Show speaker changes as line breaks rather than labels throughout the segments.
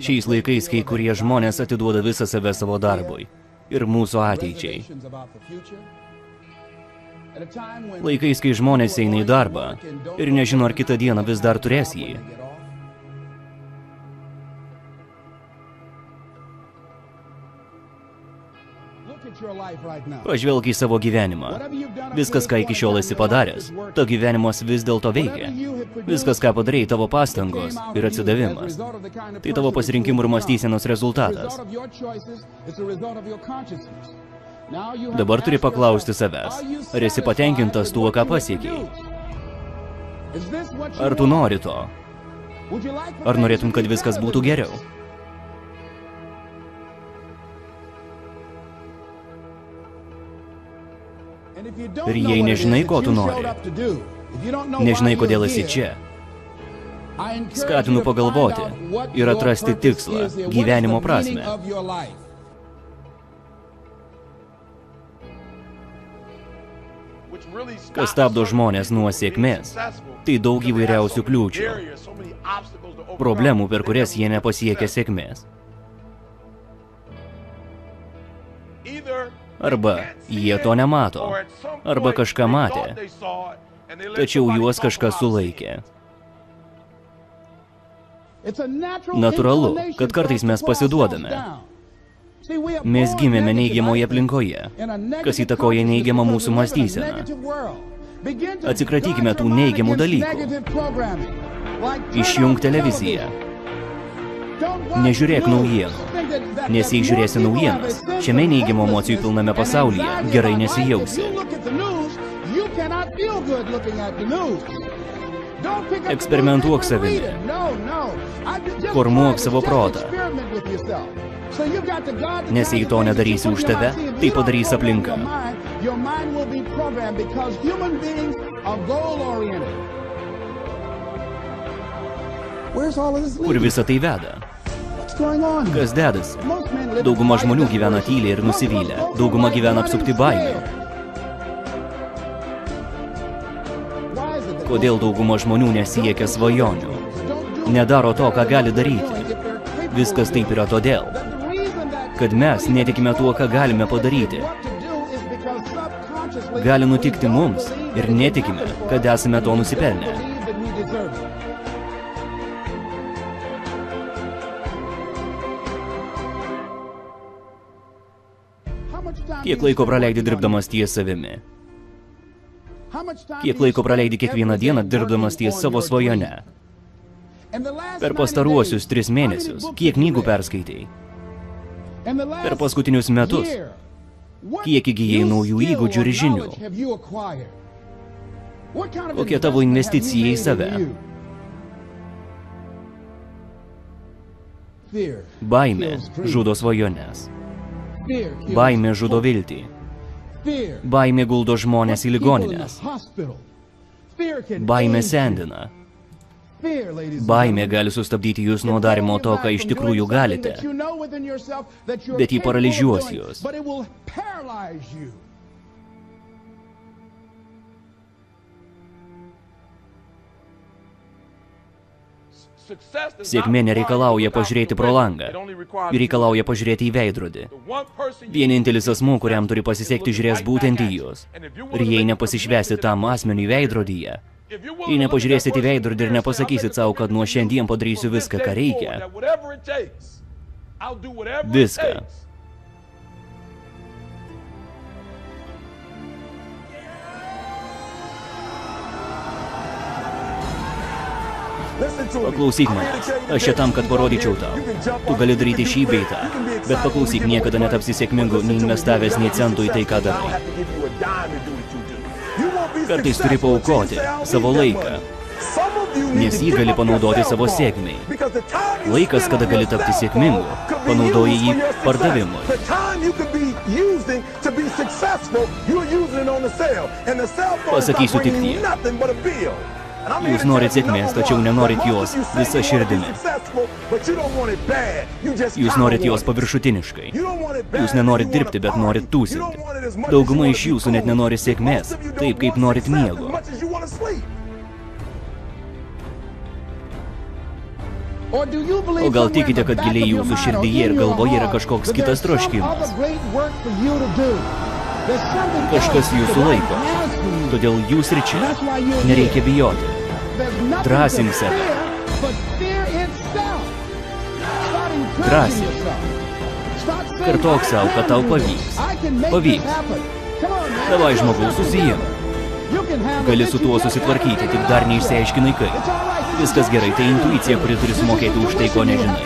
Šiais laikais kai kurie žmonės atiduoda visą save savo darbui ir mūsų ateičiai. Laikais, kai žmonės eina į darbą ir nežino, ar kitą dieną vis dar turės jį. Pažvelk į savo gyvenimą. Viskas, ką iki šiol esi padaręs, to gyvenimas vis dėlto veikia. Viskas, ką padarei, tavo pastangos ir atsidavimas. Tai tavo pasirinkimų ir mąstysenos rezultatas. Dabar turi paklausti savęs, ar esi patenkintas tuo, ką pasiekiai? Ar tu nori to? Ar norėtum, kad viskas būtų geriau? Ir jei nežinai, ko tu nori, nežinai, kodėl esi čia, skatinu pagalvoti ir atrasti tikslą, gyvenimo prasmę. Kas stabdo žmonės nuo sėkmės, tai daug įvairiausių kliūčių, problemų, per kurias jie nepasiekia sėkmės. Arba jie to nemato, arba kažką matė, tačiau juos kažkas sulaikė. Natūralu, kad kartais mes pasiduodame. Mes gimėme neigiamoje aplinkoje, kas įtakoja neigiamą mūsų mąstyseną. Atsikratykime tų neigiamų dalykų. Išjunk televiziją. Nežiūrėk naujienų, nes jei žiūrėsi naujienas, šiame neigiamų emocijų pilname pasaulyje gerai nesijausi. Eksperimentuok savimi, formuok savo protą, nes jei to nedarysi už tave, tai padarys aplinka. Kur visą tai veda? Kas dedasi? Dauguma žmonių gyvena tyliai ir nusivylę. Dauguma gyvena apsupti baimių. Kodėl dauguma žmonių nesiekia svajonių? Nedaro to, ką gali daryti. Viskas taip yra todėl, kad mes netikime tuo, ką galime padaryti. Gali nutikti mums ir netikime, kad esame to nusipelnę. Kiek laiko praleidi dirbdamas ties savimi? Kiek laiko praleidi kiekvieną dieną dirbdamas ties savo svajone? Per pastaruosius 3 mėnesius, kiek knygų perskaitei? Per paskutinius metus, kiek įgyjai naujų įgūdžių ir žinių? Kokia tavo investicija į save? Baimė žudo svajones. Baimė žudo viltį. Baimė guldo žmonės į ligonines. Baimė sendina. Baimė gali sustabdyti jūs nuo darimo to, ką iš tikrųjų galite, bet jį paralyžiuos jūs. Sėkmė nereikalauja pažiūrėti pro langą, reikalauja pažiūrėti į veidrodį. Vienintelis asmuo, kuriam turi pasisekti, žiūrės būtent į jūs. Ir jei nepasišvęsi tam asmeniui veidrodyje, jei nepažiūrėsit į veidrodį ir nepasakysit savo, kad nuo šiandien padarysiu viską, ką reikia, viską. Paklausyk manęs, aš čia tam, kad parodyčiau tau. Tu gali daryti šį bei tą, bet paklausyk, niekada netapsi sėkmingu, neinvestavęs nei centų į tai, ką darai. Kartais turi paaukoti savo laiką, nes jį gali panaudoti savo sėkmei. Laikas, kada gali tapti sėkmingu, panaudoji jį pardavimui. Pasakysiu tik tiek. Jūs norit sėkmės, tačiau nenorit jos visą širdimi. Jūs norit jos paviršutiniškai. Jūs nenorit dirbti, bet norit tūsinti. Dauguma iš jūsų net nenori sėkmės, taip kaip norit miego. O gal tikite, kad giliai jūsų širdyje ir galvoje yra kažkoks kitas troškimas? Kažkas jūsų laiko. Todėl jūs ir čia. Nereikia bijoti. Drąsink save. Drąsiai. Kartok savo, kad tau pavyks. Pavyks. Davai, žmogaus, susijim. Gali su tuo susitvarkyti, tik dar neišsiaiškinai kaip. Viskas gerai, tai intuicija, kuri turi sumokėti už tai, ko nežinai.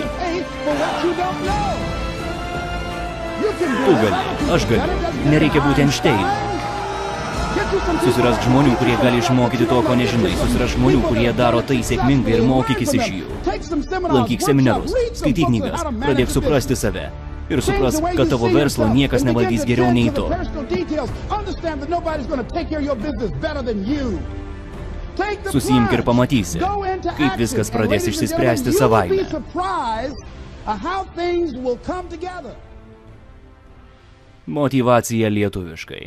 Tu gali, aš galiu. Nereikia būti Einšteinu. Susirask žmonių, kurie gali išmokyti to, ko nežinai. Susirask žmonių, kurie daro tai sėkmingai ir mokykis iš jų. Lankyk seminarus, skaityk knygas, pradėk suprasti save. Ir supras, kad tavo verslo niekas nevaldys geriau nei tu. Susiimk ir pamatysi, kaip viskas pradės išsispręsti savaime. Motyvacija lietuviškai.